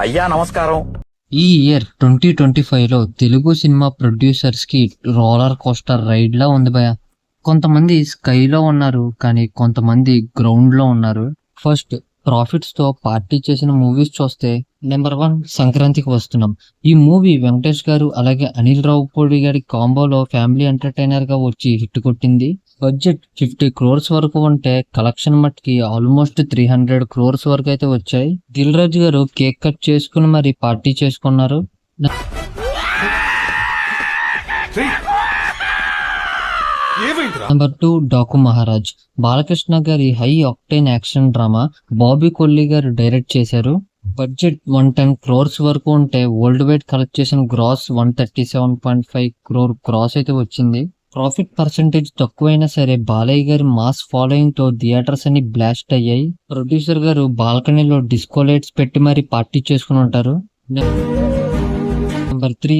అయ్యా నమస్కారం. ఈ ఇయర్ 2025లో తెలుగు సినిమా ప్రొడ్యూసర్స్ కి రోలర్ కోస్టర్ రైడ్ లా ఉంది భయ. కొంతమంది స్కైలో ఉన్నారు, కానీ కొంతమంది గ్రౌండ్ లో ఉన్నారు. ఫస్ట్ ప్రాఫిట్స్ తో పార్టీ చేసిన మూవీస్ చూస్తే నెంబర్ 1 సంక్రాంతికి వస్తున్నాం. ఈ మూవీ వెంకటేష్ గారు అలాగే అనిల్ రావుపూడి గారి కాంబోలో ఫ్యామిలీ ఎంటర్టైనర్ గా వచ్చి హిట్ కొట్టింది. బడ్జెట్ 50 crores వరకు ఉంటే కలెక్షన్ మట్టికి ఆల్మోస్ట్ 300 crores వరకు అయితే వచ్చాయి. దిల్ రాజు గారు కేక్ కట్ చేసుకుని మరి పార్టీ చేసుకున్నారు. నెంబర్ 2 డాకు మహారాజ్. బాలకృష్ణ గారి high octane action drama Bobby Kolli గారు డైరెక్ట్ చేశారు. బడ్జెట్ 110 crores వరకు ఉంటే వరల్డ్ వైడ్ కలెక్ట్ చేసిన గ్రాస్ 137.5 crore గ్రాస్ అయితే వచ్చింది. ప్రాఫిట్ పర్సెంటేజ్ తక్కువైనా సరే బాలయ్య గారి మాస్ ఫాలోయింగ్ తో థియేటర్స్ అన్ని బ్లాస్ట్ అయ్యాయి. ప్రొడ్యూసర్ గారు బాల్కనీలో డిస్కో లైట్స్ పెట్టి మరి పార్టీ చేసుకుని ఉంటారు. నెంబర్ 3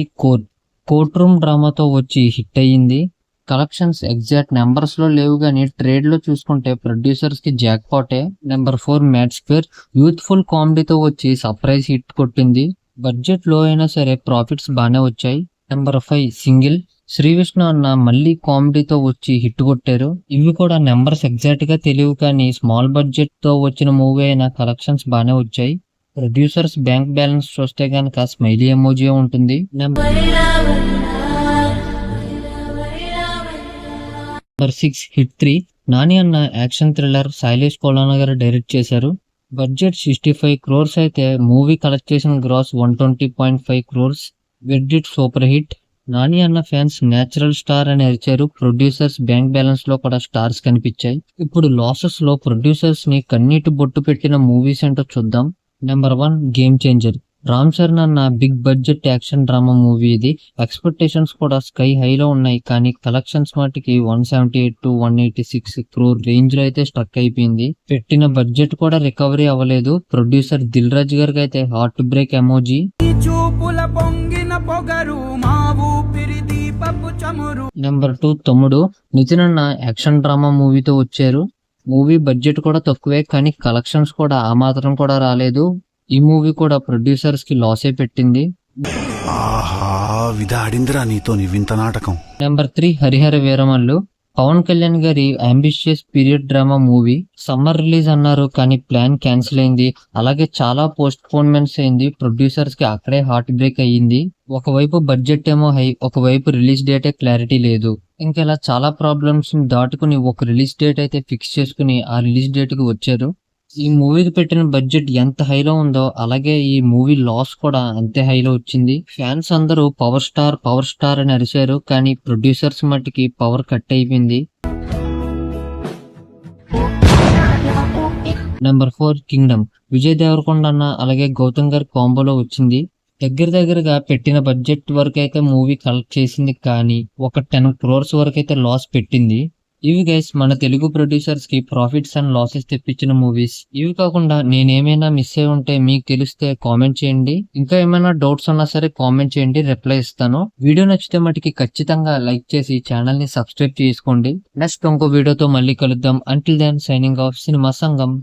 కోర్ట్ రూమ్ డ్రామాతో వచ్చి హిట్ అయ్యింది. కలెక్షన్స్ ఎగ్జాక్ట్ నెంబర్స్ లో లేవు గానీ ట్రేడ్ లో చూసుకుంటే ప్రొడ్యూసర్స్ కి జాక్ పాటే. నెంబర్ 4 మ్యాడ్ స్క్వేర్ యూత్ఫుల్ కామెడీతో వచ్చి సర్ప్రైజ్ హిట్ కొట్టింది. బడ్జెట్ లో అయినా సరే ప్రాఫిట్స్ బాగానే వచ్చాయి. Number 5 single. శ్రీ విష్ణు అన్న మళ్ళీ కామెడీతో వచ్చి హిట్ కొట్టారు. ఇవి కూడా నెంబర్స్ ఎగ్జాక్ట్ గా తెలియవు, కానీ స్మాల్ బడ్జెట్ తో వచ్చిన మూవీ అయినా కలెక్షన్స్ బాగానే వచ్చాయి. ప్రొడ్యూసర్స్ బ్యాంక్ బ్యాలెన్స్ చూస్తే గనక స్మైలీ ఎమోజీ ఉంటుంది. Number 6 hit 3. నాని అన్న యాక్షన్ థ్రిల్లర్ శైలేష్ కోలానా గారు డైరెక్ట్ చేశారు. బడ్జెట్ 65 crores అయితే మూవీ కలెక్ట్ చేసిన గ్రాస్ 120.5 crores. వెడ్డిట్ సూపర్ హిట్. నాని అన్న ఫ్యాన్స్ నేచురల్ స్టార్ అని అరిచారు. ప్రొడ్యూసర్స్ బ్యాంక్ బ్యాలెన్స్ లో కూడా స్టార్స్ కనిపించాయి. ఇప్పుడు లాసెస్ లో ప్రొడ్యూసర్స్ ని కన్నీటి బొట్టు పెట్టిన మూవీస్ ఏంటో చూద్దాం. Number 1 Game Changer. Ram Charan అన్న big budget action drama movie ఇది. ఎక్స్పెక్టేషన్స్ కూడా స్కై హైలో ఉన్నాయి, కానీ కలెక్షన్స్ మాటికి 178 to 186 crore రేంజ్ లో అయితే స్ట్రక్ అయిపోయింది. పెట్టిన బడ్జెట్ కూడా రికవరీ అవ్వలేదు. ప్రొడ్యూసర్ దిల్ రాజు గారికి అయితే హార్ట్ బ్రేక్ ఎమోజీ. నెంబర్ 2 తమ్ముడు. నితిన్ అన్న యాక్షన్ డ్రామా మూవీతో వచ్చారు. మూవీ బడ్జెట్ కూడా తక్కువే, కానీ కలెక్షన్స్ కూడా ఆ మాత్రం కూడా రాలేదు. ఈ మూవీ కూడా ప్రొడ్యూసర్స్ కి లాసే పెట్టింది. నెంబర్ 3 హరిహర వీరమల్లు. పవన్ కళ్యాణ్ గారి ambitious period drama movie. Summer release అన్నారు, కానీ ప్లాన్ క్యాన్సిల్ అయింది. అలాగే చాలా పోస్ట్ పోన్మెంట్స్ అయింది. ప్రొడ్యూసర్స్ కి అక్కడే హార్ట్ బ్రేక్ అయ్యింది. ఒకవైపు బడ్జెట్ ఏమో హై, ఒకవైపు రిలీజ్ డేటే క్లారిటీ లేదు. ఇంకా ఇలా చాలా ప్రాబ్లమ్స్ దాటుకుని ఒక రిలీజ్ డేట్ అయితే ఫిక్స్ చేసుకుని ఆ రిలీజ్ డేట్ కి వచ్చారు. ఈ మూవీకి పెట్టిన బడ్జెట్ ఎంత హైలో ఉందో అలాగే ఈ మూవీ లాస్ కూడా అంతే హైలో వచ్చింది. ఫ్యాన్స్ అందరూ పవర్ స్టార్ అని అరిచారు, కానీ ప్రొడ్యూసర్స్ మట్టికి పవర్ కట్ అయిపోయింది. Number 4 Kingdom. విజయ్ దేవరకొండ అన్న అలాగే గౌతమ్ గారి కాంబోలో వచ్చింది. దగ్గరగా పెట్టిన బడ్జెట్ వరకు అయితే మూవీ కలెక్ట్ చేసింది, కానీ ఒక 10 crores వరకు అయితే లాస్ పెట్టింది. ఇవి గైస్ మన తెలుగు ప్రొడ్యూసర్స్ కి ప్రాఫిట్స్ అండ్ లాసెస్ తెప్పించిన మూవీస్. ఇవి కాకుండా నేనేమైనా మిస్ అయి ఉంటే మీకు తెలిస్తే కామెంట్ చేయండి. ఇంకా ఏమైనా డౌట్స్ ఉన్నా సరే కామెంట్ చేయండి, రిప్లై ఇస్తాను. వీడియో నచ్చితే మటుకి ఖచ్చితంగా లైక్ చేసి ఛానల్ ని సబ్స్క్రైబ్ చేసుకోండి. నెక్స్ట్ ఇంకో వీడియోతో మళ్ళీ కలుద్దాం. Until then signing off cinema సంగం.